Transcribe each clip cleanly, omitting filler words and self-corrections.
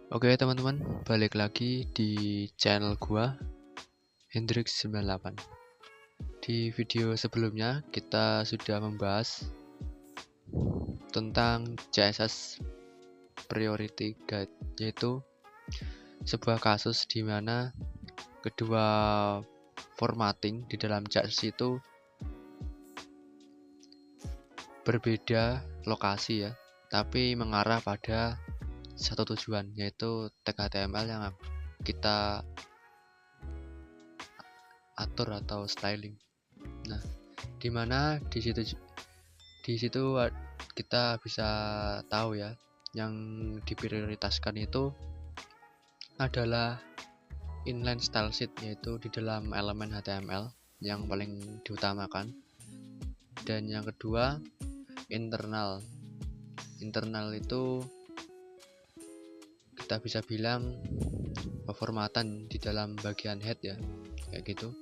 Oke teman-teman, balik lagi di channel gua Hendrix98. Di video sebelumnya kita sudah membahas tentang CSS Priority Guide, yaitu sebuah kasus di mana kedua formatting di dalam CSS itu berbeda lokasi ya, tapi mengarah pada satu tujuan, yaitu tag HTML yang kita atur atau styling. Nah, dimana di situ kita bisa tahu ya, yang diprioritaskan itu adalah inline style sheet, yaitu di dalam elemen HTML yang paling diutamakan, dan yang kedua internal itu kita bisa bilang peformatan di dalam bagian head ya, kayak gitu.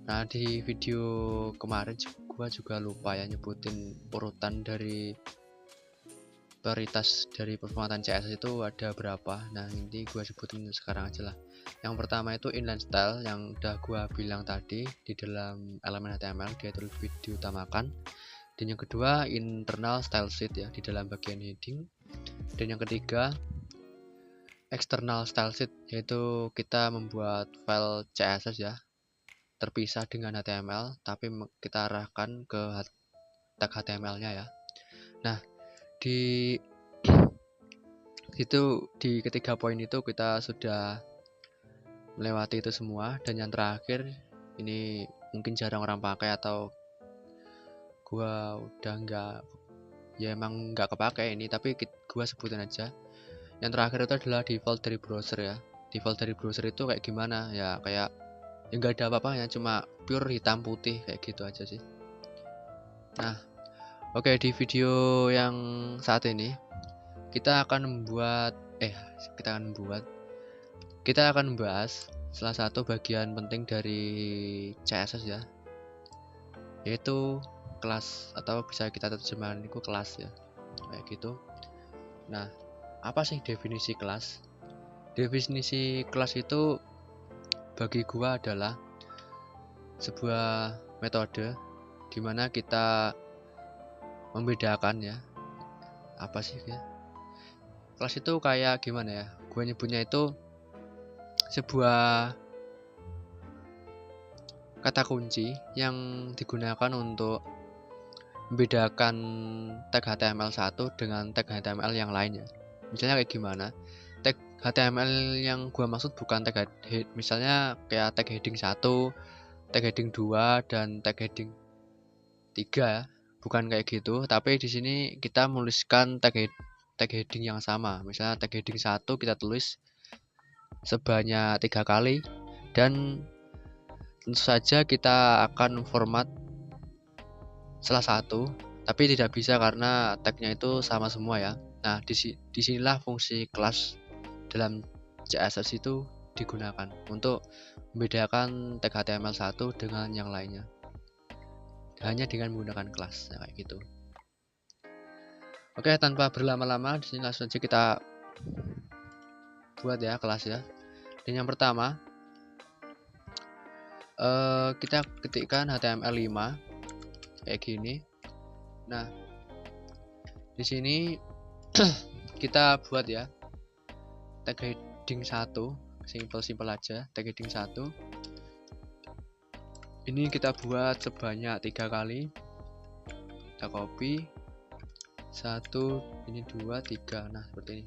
Nah, di video kemarin gua juga lupa ya nyebutin urutan dari prioritas dari peformatan CSS itu ada berapa. Nah, ini gua sebutin sekarang aja lah. Yang pertama itu inline style yang udah gua bilang tadi, di dalam elemen HTML dia itu lebih diutamakan. Dan yang kedua internal style sheet ya, di dalam bagian heading. Dan yang ketiga external style sheet, yaitu kita membuat file CSS ya, terpisah dengan HTML tapi kita arahkan ke tag HTML-nya ya. Nah, di ketiga poin itu kita sudah melewati itu semua, dan yang terakhir ini mungkin jarang orang pakai atau gua udah emang nggak kepake ini, tapi gua sebutin aja. Yang terakhir itu adalah default dari browser ya. Default dari browser itu kayak gimana ya, kayak nggak ada apa-apanya, cuma pure hitam putih kayak gitu aja sih. Nah, oke, di video yang saat ini kita akan membahas salah satu bagian penting dari CSS ya, yaitu kelas, atau bisa kita terjemahkan itu kelas ya, kayak gitu. Nah, apa sih definisi kelas? Definisi kelas itu bagi gua adalah sebuah metode di mana kita membedakan ya, apa sih ya, kelas itu kayak gimana ya, gua nyebutnya itu sebuah kata kunci yang digunakan untuk membedakan tag HTML1 dengan tag HTML yang lainnya. Misalnya kayak gimana? Tag HTML yang gua maksud bukan tag misalnya kayak tag heading 1, tag heading 2, dan tag heading 3, bukan kayak gitu. Tapi di sini kita menuliskan tag heading yang sama. Misalnya tag heading 1 kita tulis sebanyak 3 kali, dan tentu saja kita akan format salah satu, tapi tidak bisa karena tagnya itu sama semua ya. Nah, disinilah fungsi kelas dalam CSS itu digunakan untuk membedakan tag HTML1 dengan yang lainnya, hanya dengan menggunakan kelas. Nah, kayak gitu. Oke, tanpa berlama-lama, di sini langsung saja kita buat ya kelas ya. Dan yang pertama kita ketikkan HTML5 kayak gini. Nah, di sini kita buat ya tag heading 1, simple aja, tag heading 1. Ini kita buat sebanyak 3 kali. Kita copy 1, ini 2, 3. Nah, seperti ini.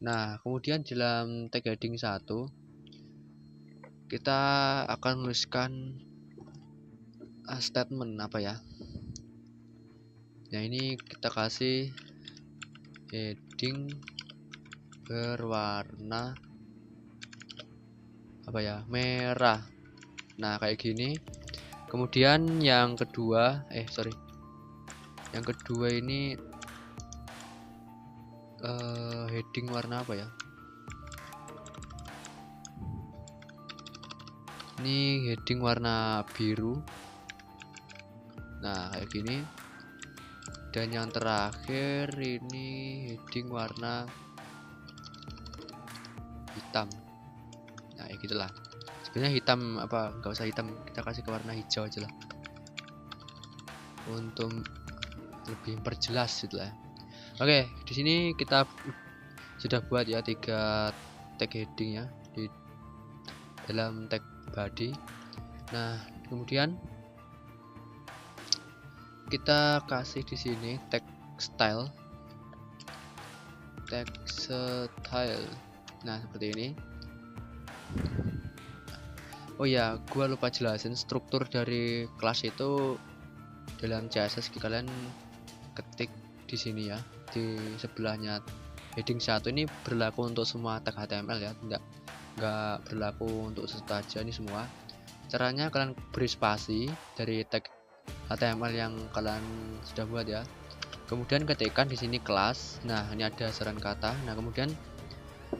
Nah, kemudian dalam tag heading 1 kita akan menuliskan statement apa ya. Nah, ini kita kasih heading berwarna apa ya, merah. Nah, kayak gini. Kemudian yang kedua ini heading warna apa ya, ini heading warna biru. Nah, kayak gini. Dan yang terakhir ini heading warna hitam. Nah ya gitulah, sebenarnya hitam apa nggak usah hitam, kita kasih ke warna hijau aja lah untuk lebih perjelas gitu lah. Oke, di sini kita sudah buat ya 3 tag heading ya di dalam tag body. Nah kemudian kita kasih di sini tag style. Nah seperti ini. Oh ya, gua lupa jelasin struktur dari kelas itu dalam CSS. Kalian ketik di sini ya, di sebelahnya heading 1 ini berlaku untuk semua tag HTML ya, nggak berlaku untuk satu aja, ini semua. Caranya kalian beri spasi dari tag HTML yang kalian sudah buat ya. Kemudian ketikkan di sini kelas. Nah, ini ada saran kata. Nah, kemudian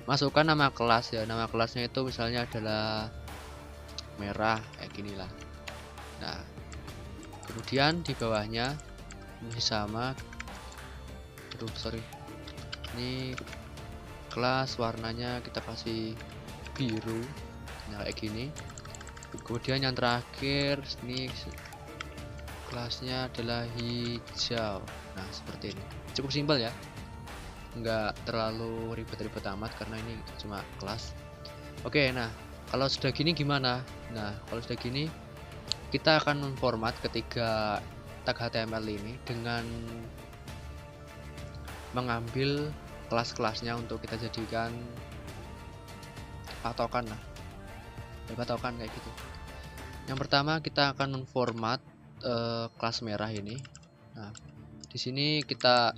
masukkan nama kelas ya. Nama kelasnya itu misalnya adalah merah kayak gini lah. Nah, kemudian di bawahnya ini sama. Ini kelas warnanya kita kasih biru. Nah, kayak gini. Kemudian yang terakhir ini kelasnya adalah hijau. Nah seperti ini, cukup simpel ya, nggak terlalu ribet-ribet amat karena ini cuma kelas. Oke, nah kalau sudah gini gimana? Nah kalau sudah gini kita akan memformat ketiga tag HTML ini dengan mengambil kelas-kelasnya untuk kita jadikan patokan lah, patokan kayak gitu. Yang pertama kita akan memformat kelas merah ini. Nah, di sini kita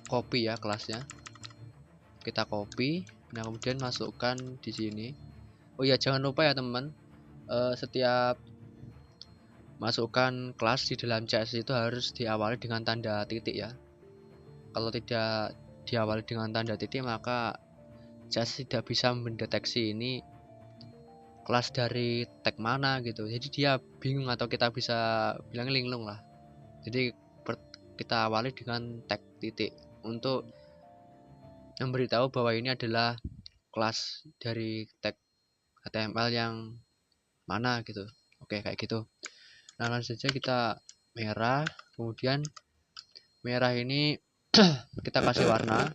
copy ya kelasnya. Kita copy. Nah, kemudian masukkan di sini. Oh ya, jangan lupa ya teman, setiap masukkan kelas di dalam CSS itu harus diawali dengan tanda titik ya. Kalau tidak diawali dengan tanda titik, maka CSS tidak bisa mendeteksi ini kelas dari tag mana gitu, jadi dia bingung atau kita bisa bilang linglung lah. Jadi kita awali dengan tag titik untuk memberitahu bahwa ini adalah kelas dari tag HTML yang mana gitu. Oke, kayak gitu. Nah langsung saja kita merah. Kemudian merah ini kita kasih warna,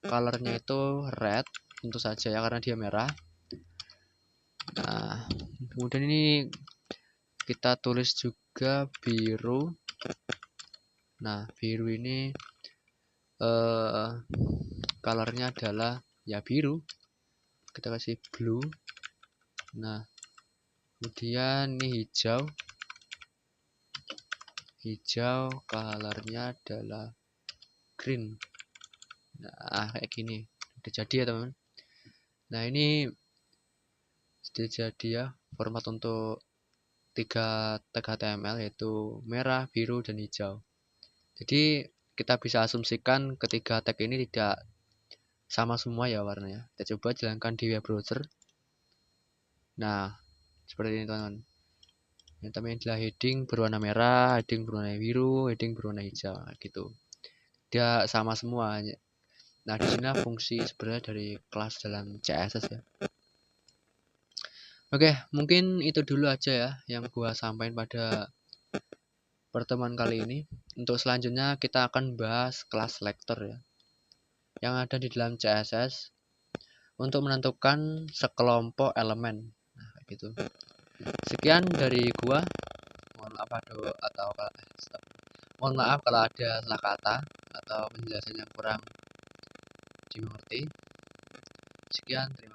colornya itu red tentu saja ya karena dia merah. Nah kemudian ini kita tulis juga biru. Nah biru ini colornya adalah ya biru, kita kasih blue. Nah kemudian ini hijau colornya adalah green. Nah kayak gini udah jadi ya teman. Nah ini sudah jadi ya format untuk 3 tag HTML yaitu merah, biru, dan hijau. Jadi kita bisa asumsikan ketiga tag ini tidak sama semua ya warnanya. Kita coba jalankan di web browser. Nah seperti ini teman-teman. Yang pertama adalah heading berwarna merah, heading berwarna biru, heading berwarna hijau gitu. Dia sama semua. Nah di sini fungsi sebenarnya dari kelas dalam CSS ya. Oke, mungkin itu dulu aja ya yang gua sampaikan pada pertemuan kali ini. Untuk selanjutnya kita akan bahas kelas selector ya, yang ada di dalam CSS untuk menentukan sekelompok elemen. Nah, kayak gitu. Sekian dari gua. Mohon maaf kalau ada salah kata atau penjelasan yang kurang dimengerti. Sekian, terima kasih.